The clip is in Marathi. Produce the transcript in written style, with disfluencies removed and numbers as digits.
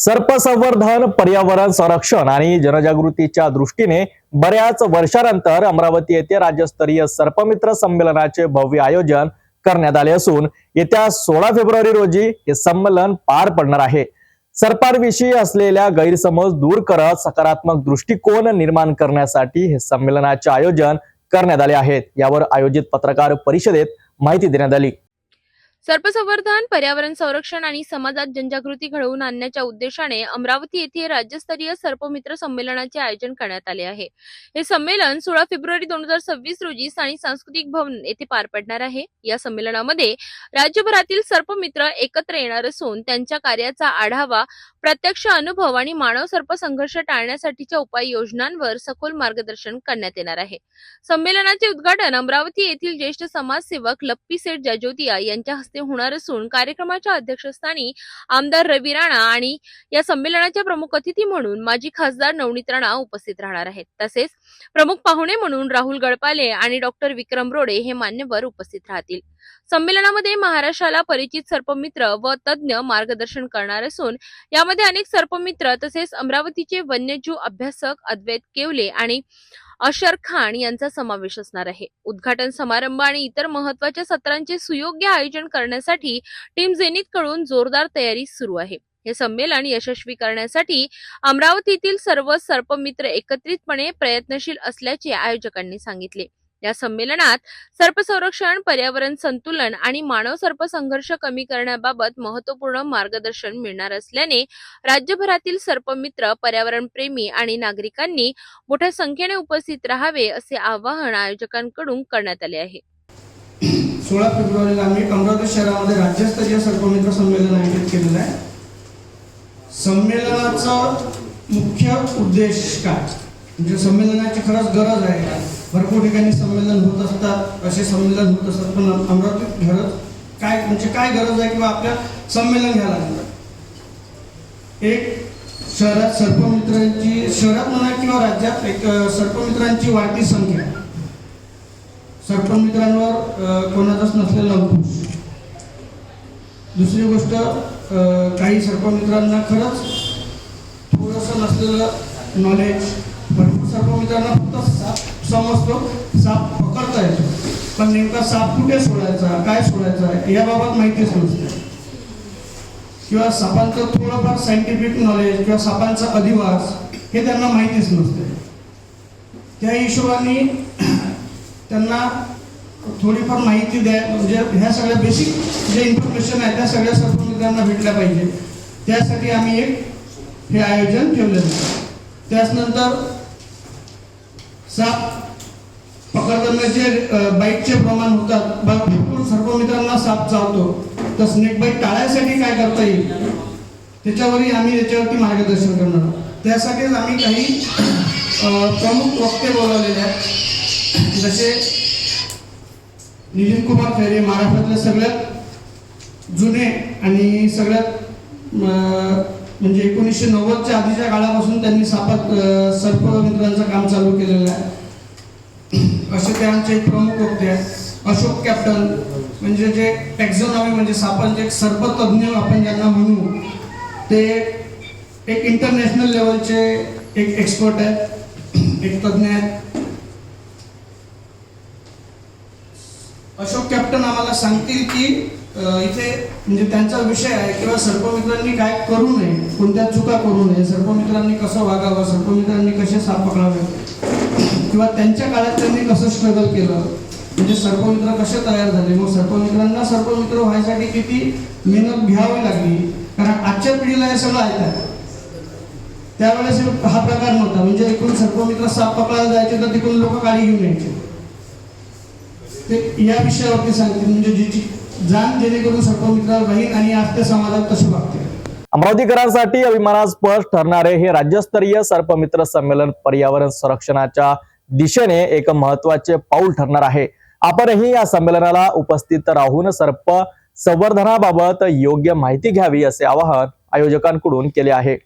सर्प संवर्धन, पर्यावरण संरक्षण आणि जनजागृतीच्या दृष्टीने बऱ्याच वर्षानंतर अमरावती येथे राज्यस्तरीय सर्पमित्र संमेलनाचे भव्य आयोजन करण्यात आले असून येत्या 16 फेब्रुवारी रोजी हे संमेलन पार पडणार आहे। सर्पांविषयी असलेल्या गैरसमज दूर करत सकारात्मक दृष्टिकोन निर्माण करण्यासाठी हे संमेलनाचे आयोजन करण्यात आले आहे। यावर आयोजित पत्रकार परिषदेत माहिती देण्यात आली। सर्पसंवर्धन, पर्यावरण संरक्षण आणि समाजात जनजागृती घडवून आणण्याच्या उद्देशाने अमरावती येथे राज्यस्तरीय सर्पमित्र संमेलनाचे आयोजन करण्यात आले आहे। हे संमेलन 16 फेब्रुवारी 2026 रोजी स्थानिक सांस्कृतिक भवन येथे पार पडणार आहे। या संमेलनामध्ये राज्यभरातील सर्पमित्र एकत्र येणार असून त्यांच्या कार्याचा आढावा, प्रत्यक्ष अनुभव आणि मानव सर्प संघर्ष टाळण्यासाठीच्या उपाययोजनांवर सखोल मार्गदर्शन करण्यात येणार आहे। संमेलनाचे उद्घाटन अमरावती येथील ज्येष्ठ समाजसेवक लप्पी सेठ जाजोतिया यांच्या हस्ते होणार असून कार्यक्रमाच्या अध्यक्षस्थानी आमदार रवी राणा आणि या संमेलनाच्या प्रमुख अतिथी म्हणून माजी खासदार नवनीत राणा उपस्थित राहणार आहेत। तसेच प्रमुख पाहुणे म्हणून राहुल गडपाले आणि डॉक्टर विक्रम रोडे हे मान्यवर उपस्थित राहतील। संमेलनामध्ये महाराष्ट्राला परिचित सर्पमित्र व तज्ञ मार्गदर्शन करणार असून यामध्ये अनेक सर्पमित्र तसेच अमरावतीचे वन्यजीव अभ्यासक अद्वैत केवले आणि अशर खान यांचा समावेश असणार आहे। उद्घाटन समारंभ आणि इतर महत्त्वाच्या सत्रांचे सुयोग्य आयोजन करण्यासाठी टीम झेनिथ कडून जोरदार तयारी सुरू आहे। हे संमेलन यशस्वी करण्यासाठी अमरावतीतील सर्व सर्पमित्र एकत्रितपणे प्रयत्नशील असल्याचे आयोजकांनी सांगितले। या संमेलनात सर्प संरक्षण, पर्यावरण संतुलन आणि मानव सर्प संघर्ष कमी करण्याबाबत महत्त्वपूर्ण मार्गदर्शन मिळणार असल्याने राज्यभरातील सर्पमित्र, पर्यावरण प्रेमी आणि नागरिकांनी मोठ्या संख्येने उपस्थित राहावे असे आवाहन आयोजकांकडून करण्यात आले आहे। 16 फेब्रुवारीला आम्ही अमरावती शहरामध्ये राज्यस्तरीय सर्पमित्र संमेलन आयोजित केलेलं आहे। संमेलनाचा मुख्य उद्देश काय, म्हणजे संमेलनाची खरंच गरज आहे। भरपूर ठिकाणी संमेलन होत असतात, असे संमेलन होत असतात, पण अमरावतीत काय गरज आहे किंवा आपल्या संमेलन घ्यायला लागतं। एक शहरात सर्पमित्रांची, शहरात म्हणा किंवा राज्यात एक सर्पमित्रांची वाढती संख्या, सर्पमित्रांवर कोणाचाच नसलेला अंकुश। दुसरी गोष्ट, काही सर्पमित्रांना खरंच थोडंसं नसलेलं नॉलेज। भरपूर सर्पमित्रांना फक्त साप समजतो, साप पकडता येतो, पण नेमका साप कुठे सोडायचा, काय सोडायचा याबाबत माहितीच नसते, किंवा सापांचं थोडंफार सायंटिफिक नॉलेज किंवा सापांचा अधिवास हे त्यांना माहितीच नसते। त्या हिशोबाने त्यांना थोडीफार माहिती द्या, म्हणजे ह्या सगळ्या बेसिक जे इन्फॉर्मेशन आहे त्या सगळ्या सर्पमित्रांना भेटल्या पाहिजे। त्यासाठी आम्ही एक हे आयोजन ठेवलेलं आहे। त्यानंतर साप पकडताना जे बाईटचे प्रमाण होतात, भरपूर सर्पमित्रांना साप चावतो, तर स्नेक बाईट टाळायसाठी काय करता येईल त्याच्यावरही आम्ही याच्यावरती मार्गदर्शन करणार आहोत। त्यासाठीच आम्ही काही प्रमुख वक्ते बोलवलेले आहेत, जसे नितीन कुमार खैरे, महाराष्ट्रातले सगळ्यात जुने आणि सगळ्यात म्हणजे 1990च्या आधीच्या काळापासून त्यांनी सर्पमित्रांचं काम चालू केलेलं आहे, असे त्यांचे प्रमुख वक्ते आहेत। अशोक कॅप्टन, म्हणजे जे टॅक्झॉनॉमी म्हणजे सापांचे सर्पतज्ञ आपण ज्यांना म्हणू, ते एक इंटरनॅशनल लेवलचे एक एक्सपर्ट आहेत, एक तज्ञ आहेत। अशोक कॅप्टन आम्हाला सांगतील की इथे म्हणजे त्यांचा विषय आहे किंवा सर्पमित्रांनी काय करू नये, कोणत्या चुका करू नये, सर्पमित्रांनी कसं वागावं, सर्पमित्रांनी कसे साप पकडावे, किंवा त्यांच्या काळात त्यांनी कसं स्ट्रगल केलं, म्हणजे सर्पमित्र कसे तयार झाले, मग सर्पमित्रांना सर्पमित्र व्हायसाठी किती मेहनत घ्यावी लागली, कारण आजच्या पिढीला हे सगळं ऐकतात। त्यावेळेस हा प्रकार नव्हता, म्हणजे एकूण सर्पमित्र साप पकडायला जायचे तर तिकडून लोक गाडी घेऊन यायचे। ते या विषयावरती सांगतील, म्हणजे जी जाण जेणेकरून सर्पमित्राला राहील आणि आज ते समाजात कसे वागते। अमरावतीकरांसाठी अभिमानास्पद ठरणारे हे राज्यस्तरीय सर्पमित्र संमेलन पर्यावरण संरक्षणाच्या दिशेने एक महत्त्वाचे पाऊल ठरणार आहे। आपणही या संमेलनाला उपस्थित राहून सर्प संवर्धनाबाबत योग्य माहिती घ्यावी असे आवाहन आयोजकांकडून केले आहे।